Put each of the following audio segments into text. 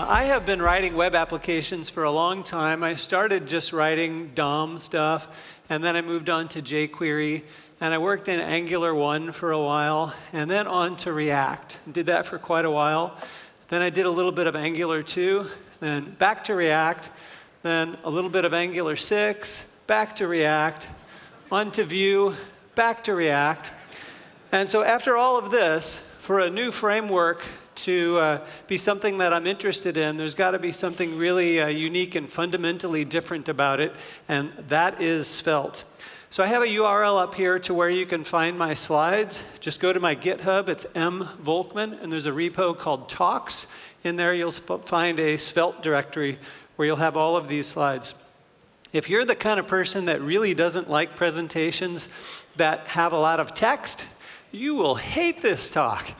I have been writing web applications for a long time. I started just writing DOM stuff, and then I moved on to jQuery, and I worked in Angular 1 for a while, and then on to React. Did that for quite a while. Then I did a little bit of Angular 2, then back to React, then a little bit of Angular 6, back to React, on to Vue, back to React. And so after all of this, for a new framework to be something that I'm interested in, there's got to be something really unique and fundamentally different about it, and that is Svelte. So I have a URL up here to where you can find my slides. Just go to my GitHub. It's Volkmann, and there's a repo called Talks. In there, you'll find a Svelte directory where you'll have all of these slides. If you're the kind of person that really doesn't like presentations that have a lot of text, you will hate this talk.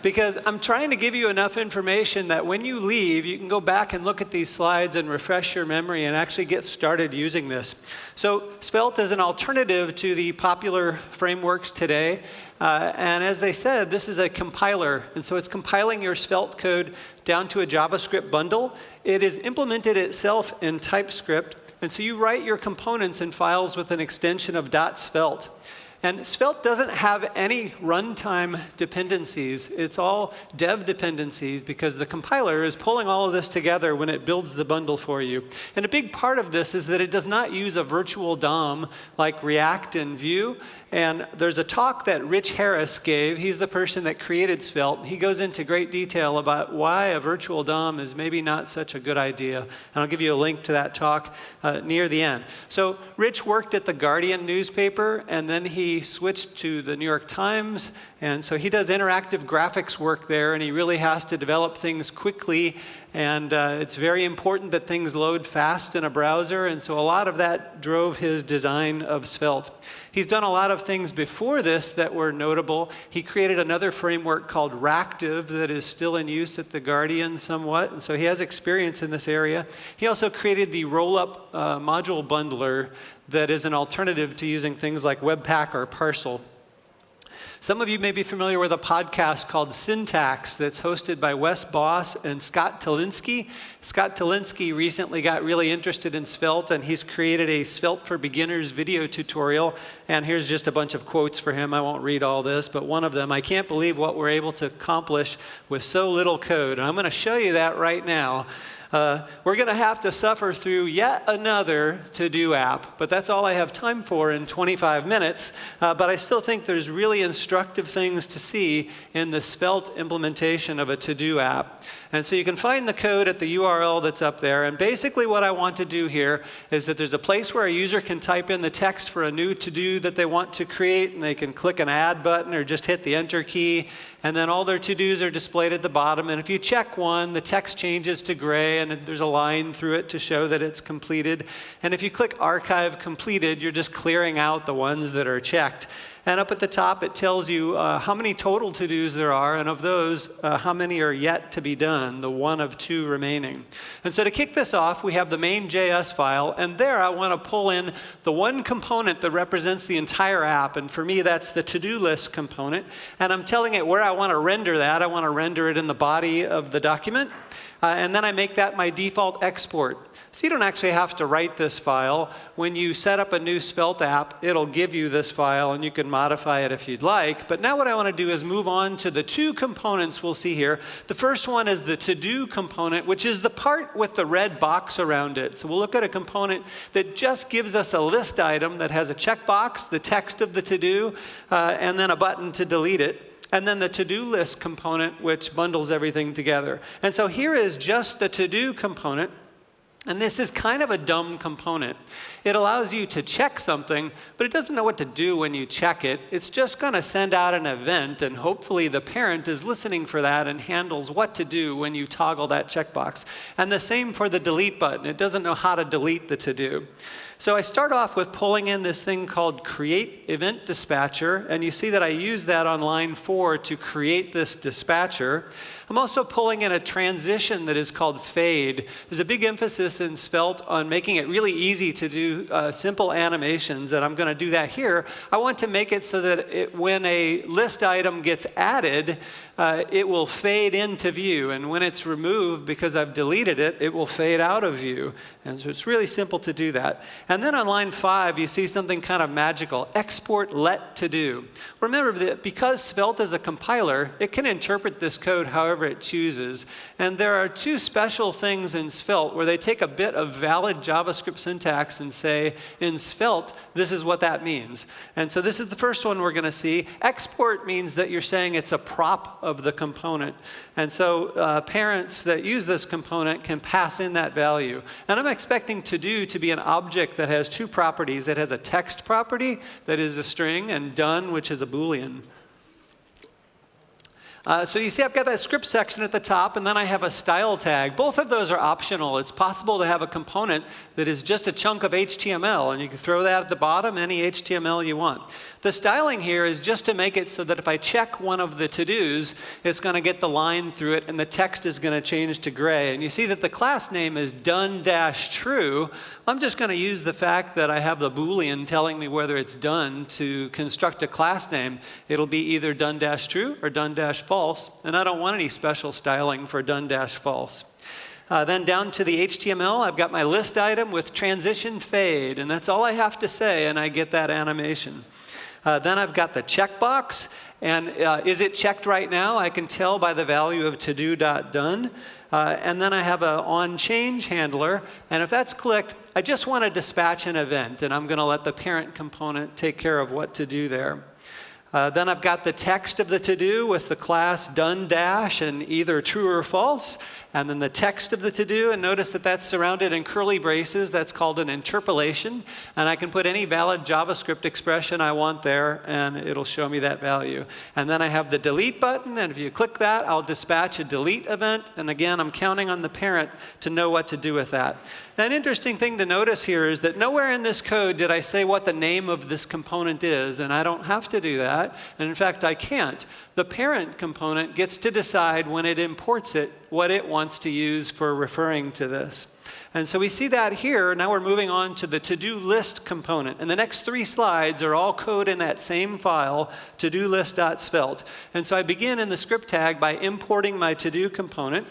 Because I'm trying to give you enough information that when you leave, you can go back and look at these slides and refresh your memory and actually get started using this. So Svelte is an alternative to the popular frameworks today. And as they said, this is a compiler. And so it's compiling your Svelte code down to a JavaScript bundle. It is implemented itself in TypeScript. And so you write your components in files with an extension of .svelte. And Svelte doesn't have any runtime dependencies. It's all dev dependencies because the compiler is pulling all of this together when it builds the bundle for you. And a big part of this is that it does not use a virtual DOM like React and Vue. And there's a talk that Rich Harris gave. He's the person that created Svelte. He goes into great detail about why a virtual DOM is maybe not such a good idea. And I'll give you a link to that talk near the end. So Rich worked at the Guardian newspaper, and then he switched to the New York Times, and so he does interactive graphics work there, and he really has to develop things quickly, and it's very important that things load fast in a browser, and so a lot of that drove his design of Svelte. He's done a lot of things before this that were notable. He created another framework called Reactive that is still in use at the Guardian somewhat, and so he has experience in this area. He also created the roll-up module bundler that is an alternative to using things like Webpack or Parcel. Some of you may be familiar with a podcast called Syntax that's hosted by Wes Boss and Scott Talinsky. Scott Talinsky recently got really interested in Svelte, and he's created a Svelte for Beginners video tutorial. And here's just a bunch of quotes for him. I won't read all this, but one of them, "I can't believe what we're able to accomplish with so little code." And I'm going to show you that right now. We're going to have to suffer through yet another to-do app, but that's all I have time for in 25 minutes. But I still think there's really instructive things to see in the Svelte implementation of a to-do app. And so you can find the code at the URL that's up there. And basically what I want to do here is that there's a place where a user can type in the text for a new to-do that they want to create, and they can click an add button or just hit the enter key. And then all their to-dos are displayed at the bottom. And if you check one, the text changes to gray, and there's a line through it to show that it's completed. And if you click Archive Completed, you're just clearing out the ones that are checked. And up at the top, it tells you how many total to-dos there are, and of those, how many are yet to be done, the one of two remaining. And so to kick this off, we have the main JS file, and there I want to pull in the one component that represents the entire app, and for me, that's the to-do list component. And I'm telling it where I want to render that. I want to render it in the body of the document, and then I make that my default export. So you don't actually have to write this file. When you set up a new Svelte app, it'll give you this file, and you can modify it if you'd like. But now what I want to do is move on to the two components we'll see here. The first one is the to-do component, which is the part with the red box around it. So we'll look at a component that just gives us a list item that has a checkbox, the text of the to-do, and then a button to delete it. And then the to-do list component, which bundles everything together. And so here is just the to-do component. And this is kind of a dumb component. It allows you to check something, but it doesn't know what to do when you check it. It's just going to send out an event, and hopefully the parent is listening for that and handles what to do when you toggle that checkbox. And the same for the delete button. It doesn't know how to delete the to-do. So I start off with pulling in this thing called Create Event Dispatcher, and you see that I use that on line 4 to create this dispatcher. I'm also pulling in a transition that is called fade. There's a big emphasis in Svelte on making it really easy to do simple animations, and I'm going to do that here. I want to make it so that when a list item gets added, it will fade into view, and when it's removed, because I've deleted it, it will fade out of view. And so it's really simple to do that. And then on line 5, you see something kind of magical, export let to do. Remember that because Svelte is a compiler, it can interpret this code however it chooses. And there are two special things in Svelte where they take a bit of valid JavaScript syntax and say, in Svelte, this is what that means. And so this is the first one we're going to see. Export means that you're saying it's a prop of the component. And so parents that use this component can pass in that value. And I'm expecting to be an object that has two properties. It has a text property that is a string, and done, which is a Boolean. So you see I've got that script section at the top, and then I have a style tag. Both of those are optional. It's possible to have a component that is just a chunk of HTML, and you can throw that at the bottom, any HTML you want. The styling here is just to make it so that if I check one of the to-dos, it's going to get the line through it, and the text is going to change to gray. And you see that the class name is done-true. I'm just going to use the fact that I have the Boolean telling me whether it's done to construct a class name. It'll be either done-true or done-false, and I don't want any special styling for done-false. Then down to the HTML, I've got my list item with transition fade, and that's all I have to say, and I get that animation. Then I've got the checkbox, and is it checked right now? I can tell by the value of todo.done. And then I have an onChange handler, and if that's clicked, I just want to dispatch an event, and I'm going to let the parent component take care of what to do there. Then I've got the text of the to-do with the class done dash and either true or false. And then the text of the to-do, and notice that that's surrounded in curly braces. That's called an interpolation. And I can put any valid JavaScript expression I want there, and it'll show me that value. And then I have the delete button, and if you click that, I'll dispatch a delete event. And again, I'm counting on the parent to know what to do with that. Now, an interesting thing to notice here is that nowhere in this code did I say what the name of this component is, and I don't have to do that. And in fact, I can't. The parent component gets to decide when it imports it what it wants to use for referring to this. And so we see that here. Now we're moving on to the to-do list component. And the next 3 slides are all code in that same file, to-do list.svelte. And so I begin in the script tag by importing my to-do component.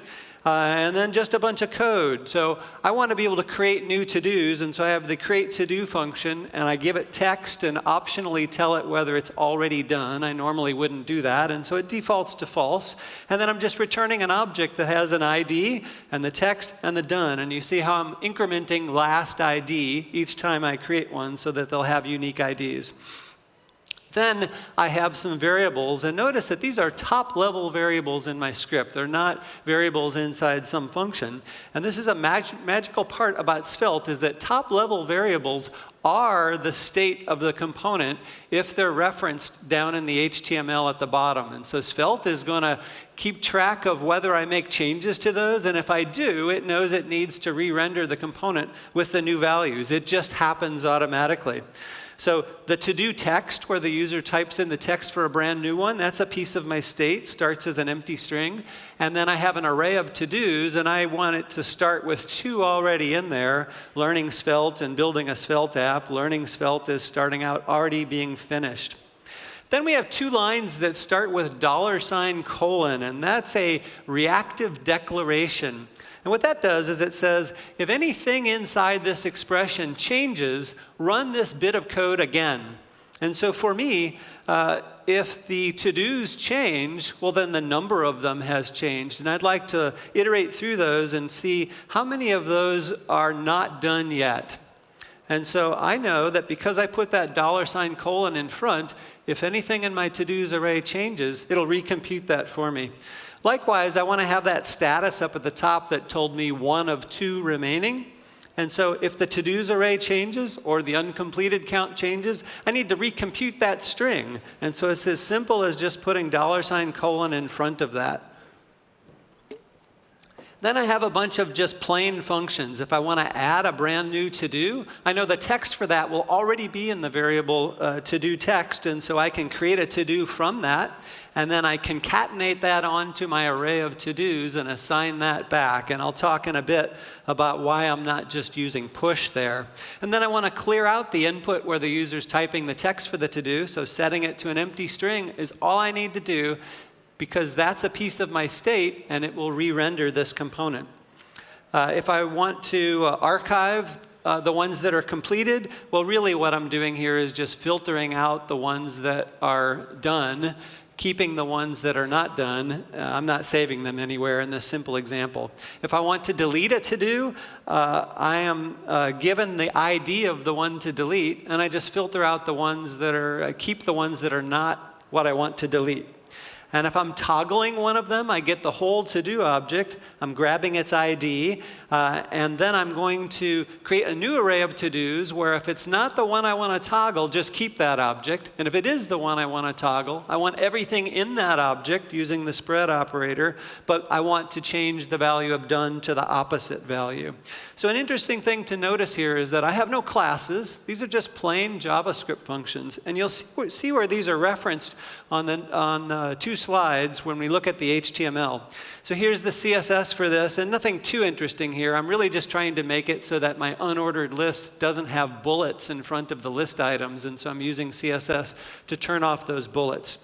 And then just a bunch of code. So I want to be able to create new to-dos, and so I have the create to-do function, and I give it text and optionally tell it whether it's already done. I normally wouldn't do that, and so it defaults to false. And then I'm just returning an object that has an ID and the text and the done. And you see how I'm incrementing last ID each time I create one so that they'll have unique IDs. Then I have some variables, and notice that these are top-level variables in my script. They're not variables inside some function. And this is a magical part about Svelte, is that top-level variables are the state of the component if they're referenced down in the HTML at the bottom. And so Svelte is going to keep track of whether I make changes to those, and if I do, it knows it needs to re-render the component with the new values. It just happens automatically. So the to-do text, where the user types in the text for a brand new one, that's a piece of my state, starts as an empty string. And then I have an array of to-dos, and I want it to start with 2 already in there, learning Svelte and building a Svelte app. Learning Svelte is starting out already being finished. Then we have 2 lines that start with $:, and that's a reactive declaration. And what that does is it says, if anything inside this expression changes, run this bit of code again. And so for me, if the to-dos change, well, then the number of them has changed. And I'd like to iterate through those and see how many of those are not done yet. And so I know that because I put that $:, in front, if anything in my to-dos array changes, it'll recompute that for me. Likewise, I want to have that status up at the top that told me 1 of 2 remaining. And so if the to-dos array changes or the uncompleted count changes, I need to recompute that string. And so it's as simple as just putting $:, in front of that. Then I have a bunch of just plain functions. If I want to add a brand new to-do, I know the text for that will already be in the variable to-do text, and so I can create a to-do from that, and then I concatenate that onto my array of to-dos and assign that back. And I'll talk in a bit about why I'm not just using push there. And then I want to clear out the input where the user's typing the text for the to-do, so setting it to an empty string is all I need to do, because that's a piece of my state, and it will re-render this component. If I want to archive the ones that are completed, well, really what I'm doing here is just filtering out the ones that are done, keeping the ones that are not done. I'm not saving them anywhere in this simple example. If I want to delete a to-do, I am given the ID of the one to delete, and I just filter out the ones that are, keep the ones that are not what I want to delete. And if I'm toggling one of them, I get the whole to-do object. I'm grabbing its ID, and then I'm going to create a new array of to-dos where if it's not the one I want to toggle, just keep that object. And if it is the one I want to toggle, I want everything in that object using the spread operator, but I want to change the value of done to the opposite value. So an interesting thing to notice here is that I have no classes. These are just plain JavaScript functions. And you'll see where these are referenced on two slides when we look at the HTML. So here's the CSS for this, and nothing too interesting here. I'm really just trying to make it so that my unordered list doesn't have bullets in front of the list items, and so I'm using CSS to turn off those bullets.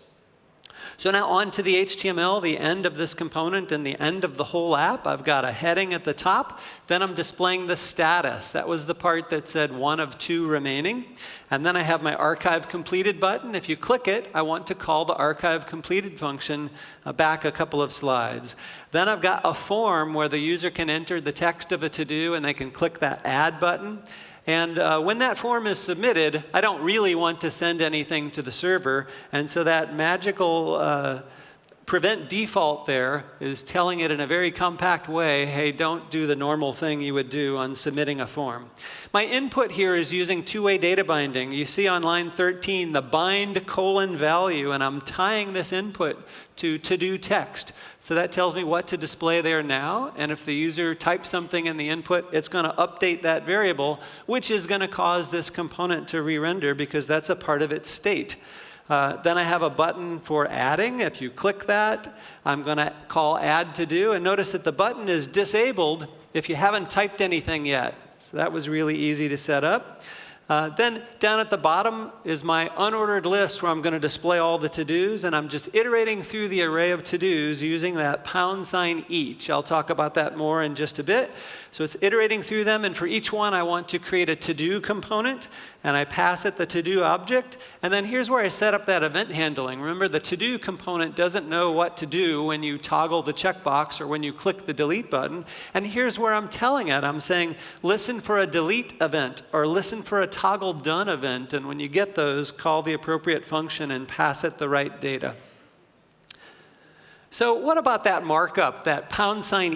So now on to the HTML, the end of this component and the end of the whole app. I've got a heading at the top. Then I'm displaying the status. That was the part that said 1 of 2 remaining. And then I have my archive completed button. If you click it, I want to call the archive completed function back a couple of slides. Then I've got a form where the user can enter the text of a to-do, and they can click that add button. And when that form is submitted, I don't really want to send anything to the server. And so that magical prevent default there is telling it in a very compact way, hey, don't do the normal thing you would do on submitting a form. My input here is using two-way data binding. You see on line 13 the bind colon value, and I'm tying this input to to-do text. So that tells me what to display there now, and if the user types something in the input, it's going to update that variable, which is going to cause this component to re-render because that's a part of its state. Then I have a button for adding. If you click that, I'm going to call add to do, and notice that the button is disabled if you haven't typed anything yet. So that was really easy to set up. Then down at the bottom is my unordered list where I'm going to display all the to-dos, and I'm just iterating through the array of to-dos using that # each. I'll talk about that more in just a bit. So it's iterating through them, and for each one I want to create a to-do component, and I pass it the to-do object, and then here's where I set up that event handling. Remember, the to-do component doesn't know what to do when you toggle the checkbox or when you click the delete button, and here's where I'm telling it. I'm saying, listen for a delete event, or listen for a toggle done event, and when you get those, call the appropriate function and pass it the right data. So what about that markup, that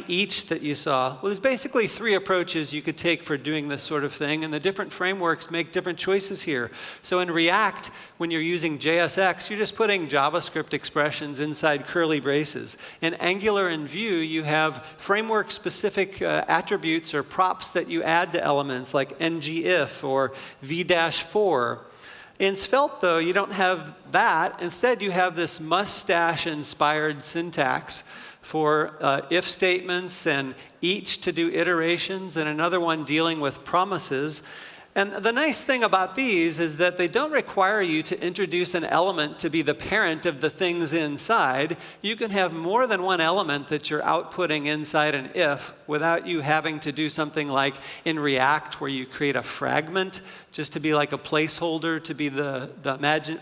# each that you saw? Well, there's basically 3 approaches you could take for doing this sort of thing, and the different frameworks make different choices here. So in React, when you're using JSX, you're just putting JavaScript expressions inside curly braces. In Angular and Vue, you have framework-specific attributes or props that you add to elements, like ngIf or v-4. In Svelte, though, you don't have that. Instead, you have this mustache-inspired syntax for if statements and each to do iterations, and another one dealing with promises. And the nice thing about these is that they don't require you to introduce an element to be the parent of the things inside. You can have more than one element that you're outputting inside an if without you having to do something like in React where you create a fragment just to be like a placeholder to be the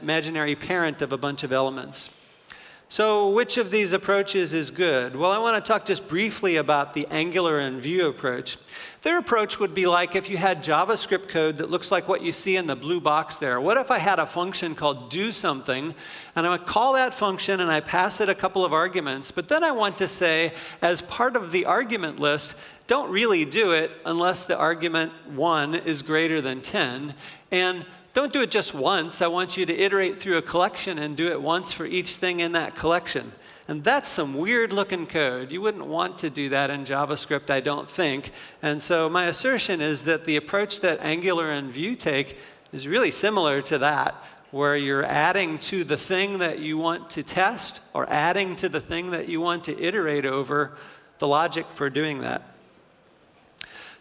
imaginary parent of a bunch of elements. So which of these approaches is good? Well, I want to talk just briefly about the Angular and Vue approach. Their approach would be like if you had JavaScript code that looks like what you see in the blue box there. What if I had a function called do something, and I would call that function and I pass it a couple of arguments, but then I want to say, as part of the argument list, don't really do it unless the argument 1 is greater than 10, and don't do it just once. I want you to iterate through a collection and do it once for each thing in that collection. And that's some weird looking code. You wouldn't want to do that in JavaScript, I don't think. And so my assertion is that the approach that Angular and Vue take is really similar to that, where you're adding to the thing that you want to test or adding to the thing that you want to iterate over the logic for doing that.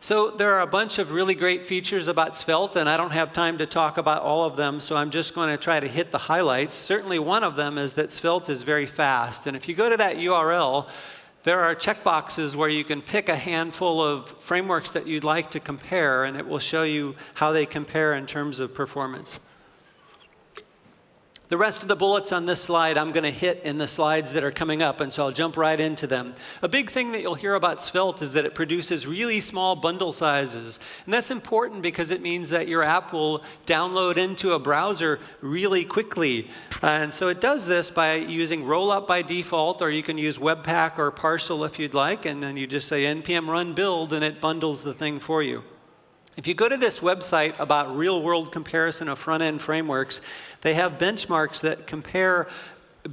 So there are a bunch of really great features about Svelte, and I don't have time to talk about all of them, so I'm just going to try to hit the highlights. Certainly one of them is that Svelte is very fast. And if you go to that URL, there are checkboxes where you can pick a handful of frameworks that you'd like to compare, and it will show you how they compare in terms of performance. The rest of the bullets on this slide I'm going to hit in the slides that are coming up, and so I'll jump right into them. A big thing that you'll hear about Svelte is that it produces really small bundle sizes. And that's important because it means that your app will download into a browser really quickly. And so it does this by using rollup by default, or you can use Webpack or Parcel if you'd like, and then you just say npm run build, and it bundles the thing for you. If you go to this website about real-world comparison of front-end frameworks, they have benchmarks that compare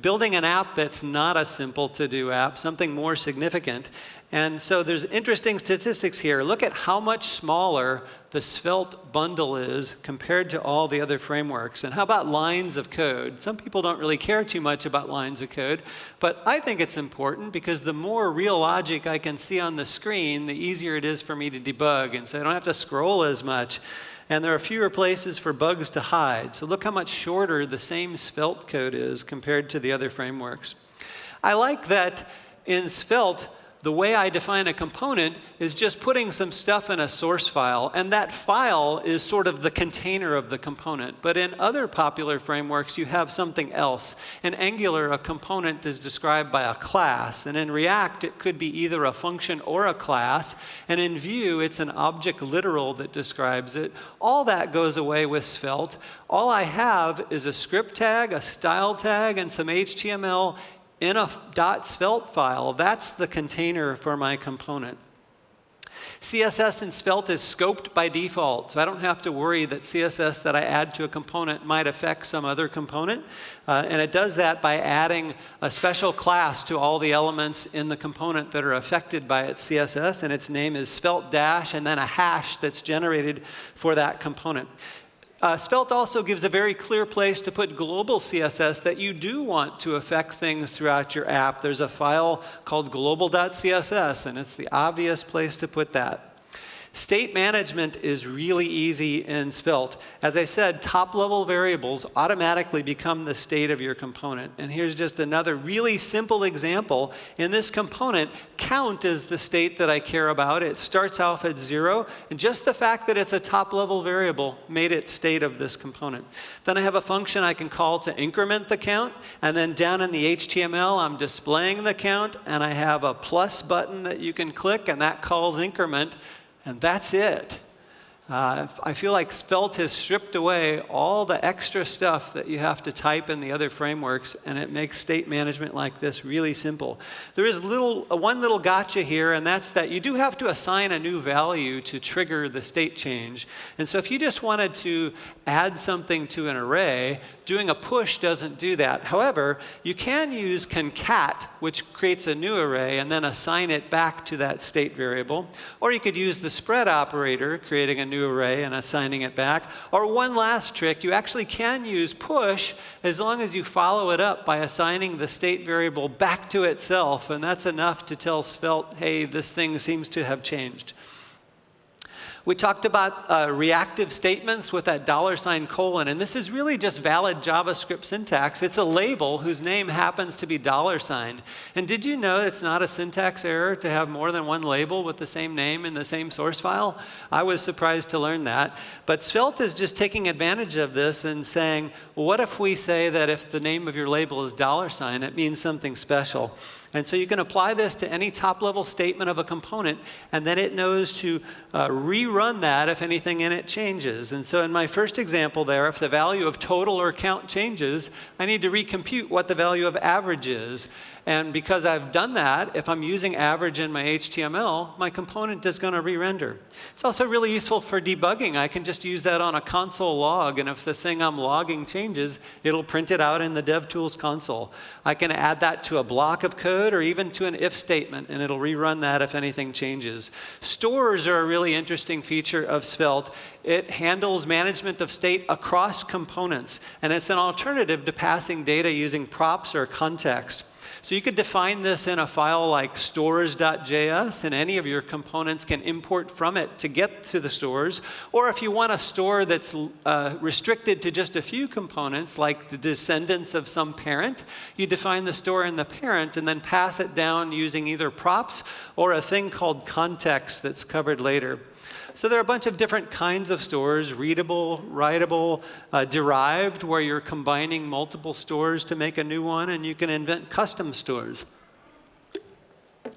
building an app that's not a simple to-do app, something more significant. And so there's interesting statistics here. Look at how much smaller the Svelte bundle is compared to all the other frameworks. And how about lines of code? Some people don't really care too much about lines of code, but I think it's important because the more real logic I can see on the screen, the easier it is for me to debug. And so I don't have to scroll as much. And there are fewer places for bugs to hide. So look how much shorter the same Svelte code is compared to the other frameworks. I like that in Svelte, the way I define a component is just putting some stuff in a source file, and that file is sort of the container of the component. But in other popular frameworks, you have something else. In Angular, a component is described by a class, and in React, it could be either a function or a class, and in Vue, it's an object literal that describes it. All that goes away with Svelte. All I have is a script tag, a style tag, and some HTML in a .svelte file. That's the container for my component. CSS in Svelte is scoped by default, so I don't have to worry that CSS that I add to a component might affect some other component. And it does that by adding a special class to all the elements in the component that are affected by its CSS, and its name is Svelte dash, and then a hash that's generated for that component. Svelte also gives a very clear place to put global CSS that you do want to affect things throughout your app. There's a file called global.css, and it's the obvious place to put that. State management is really easy in Svelte. As I said, top-level variables automatically become the state of your component. And here's just another really simple example. In this component, count is the state that I care about. It starts off at 0, and just the fact that it's a top-level variable made it state of this component. Then I have a function I can call to increment the count, and then down in the HTML, I'm displaying the count, and I have a plus button that you can click, and that calls increment. And that's it. I feel like Svelte has stripped away all the extra stuff that you have to type in the other frameworks, and it makes state management like this really simple. There is one little gotcha here, and that's that you do have to assign a new value to trigger the state change. And so if you just wanted to add something to an array, doing a push doesn't do that. However, you can use concat, which creates a new array, and then assign it back to that state variable. Or you could use the spread operator, creating a new array and assigning it back. Or one last trick, you actually can use push as long as you follow it up by assigning the state variable back to itself, and that's enough to tell Svelte, hey, this thing seems to have changed. We talked about reactive statements with that $; and this is really just valid JavaScript syntax. It's a label whose name happens to be $. And did you know it's not a syntax error to have more than one label with the same name in the same source file? I was surprised to learn that. But Svelte is just taking advantage of this and saying, well, what if we say that if the name of your label is $, it means something special? And so you can apply this to any top-level statement of a component, and then it knows to rerun that if anything in it changes. And so in my first example there, if the value of total or count changes, I need to recompute what the value of average is. And because I've done that, if I'm using average in my HTML, my component is going to re-render. It's also really useful for debugging. I can just use that on a console log, and if the thing I'm logging changes, it'll print it out in the DevTools console. I can add that to a block of code or even to an if statement, and it'll rerun that if anything changes. Stores are a really interesting feature of Svelte. It handles management of state across components, and it's an alternative to passing data using props or context. So you could define this in a file like stores.js, and any of your components can import from it to get to the stores. Or if you want a store that's restricted to just a few components, like the descendants of some parent, you define the store in the parent and then pass it down using either props or a thing called context that's covered later. So there are a bunch of different kinds of stores: readable, writable, derived, where you're combining multiple stores to make a new one, and you can invent custom stores.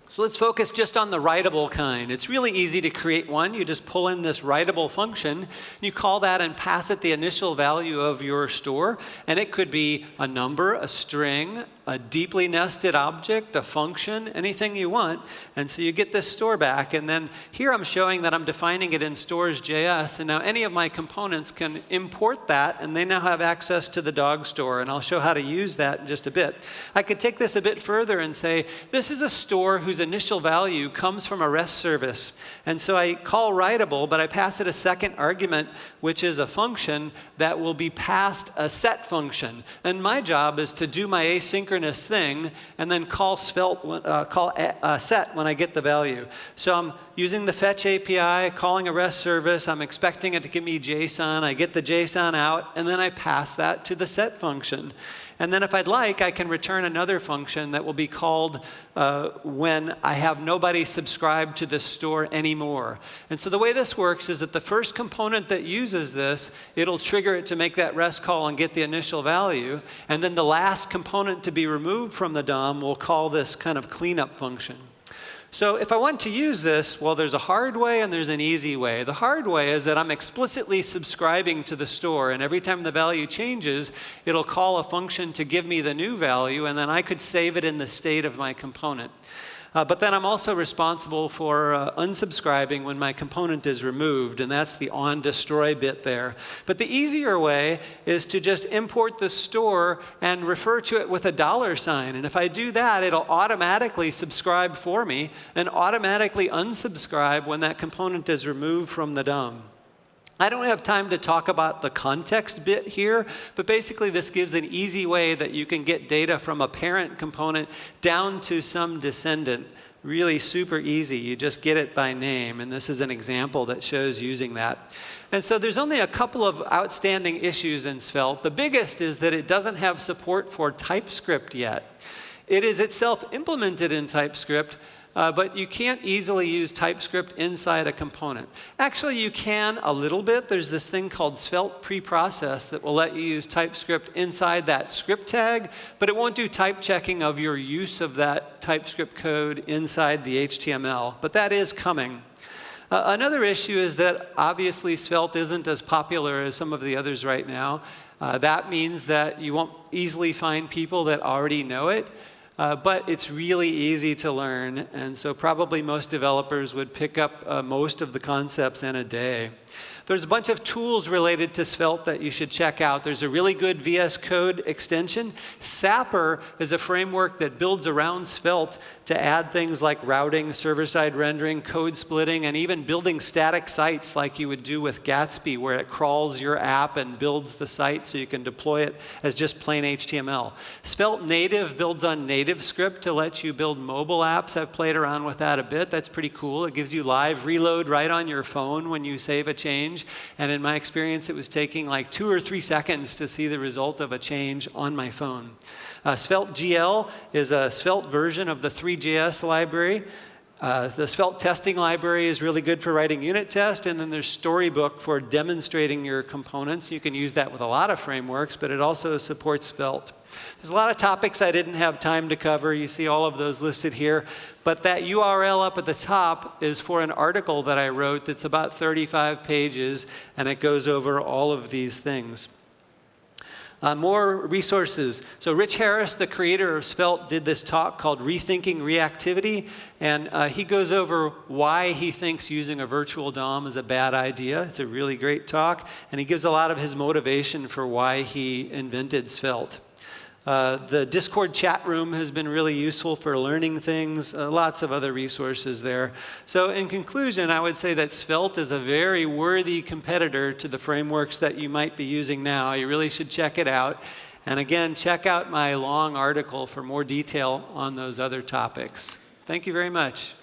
So let's focus just on the writable kind. It's really easy to create one. You just pull in this writable function, and you call that and pass it the initial value of your store. And it could be a number, a string, a deeply nested object, a function, anything you want. And so you get this store back. And then here I'm showing that I'm defining it in stores.js. And now any of my components can import that, and they now have access to the dog store. And I'll show how to use that in just a bit. I could take this a bit further and say, this is a store whose initial value comes from a REST service. And so I call writable, but I pass it a second argument, which is a function that will be passed a set function. And my job is to do my asynchronous thing and then call set when I get the value. So I'm using the fetch API, calling a REST service. I'm expecting it to give me JSON. I get the JSON out, and then I pass that to the set function. And then if I'd like, I can return another function that will be called when I have nobody subscribed to this store anymore. And so the way this works is that the first component that uses this, it'll trigger it to make that REST call and get the initial value. And then the last component to be removed from the DOM will call this kind of cleanup function. So if I want to use this, well, there's a hard way and there's an easy way. The hard way is that I'm explicitly subscribing to the store, and every time the value changes, it'll call a function to give me the new value, and then I could save it in the state of my component. But then I'm also responsible for unsubscribing when my component is removed, and that's the on-destroy bit there. But the easier way is to just import the store and refer to it with a $sign. And if I do that, it'll automatically subscribe for me and automatically unsubscribe when that component is removed from the DOM. I don't have time to talk about the context bit here, but basically this gives an easy way that you can get data from a parent component down to some descendant. Really super easy. You just get it by name, and this is an example that shows using that. And so there's only a couple of outstanding issues in Svelte. The biggest is that it doesn't have support for TypeScript yet. It is itself implemented in TypeScript, but you can't easily use TypeScript inside a component. Actually, you can a little bit. There's this thing called Svelte preprocess that will let you use TypeScript inside that script tag, but it won't do type checking of your use of that TypeScript code inside the HTML. But that is coming. Another issue is that obviously Svelte isn't as popular as some of the others right now. That means that you won't easily find people that already know it. But it's really easy to learn, and so probably most developers would pick up most of the concepts in a day. There's a bunch of tools related to Svelte that you should check out. There's a really good VS Code extension. Sapper is a framework that builds around Svelte to add things like routing, server-side rendering, code splitting, and even building static sites like you would do with Gatsby, where it crawls your app and builds the site so you can deploy it as just plain HTML. Svelte Native builds on NativeScript to let you build mobile apps. I've played around with that a bit. That's pretty cool. It gives you live reload right on your phone when you save a change. And in my experience, it was taking like 2 or 3 seconds to see the result of a change on my phone. Svelte GL is a Svelte version of the 3JS library. The Svelte testing library is really good for writing unit tests, and then there's Storybook for demonstrating your components. You can use that with a lot of frameworks, but it also supports Svelte. There's a lot of topics I didn't have time to cover. You see all of those listed here. But that URL up at the top is for an article that I wrote that's about 35 pages, and it goes over all of these things. More resources. So Rich Harris, the creator of Svelte, did this talk called Rethinking Reactivity, and he goes over why he thinks using a virtual DOM is a bad idea. It's a really great talk, and he gives a lot of his motivation for why he invented Svelte. The Discord chat room has been really useful for learning things, lots of other resources there. So in conclusion, I would say that Svelte is a very worthy competitor to the frameworks that you might be using now. You really should check it out. And again, check out my long article for more detail on those other topics. Thank you very much.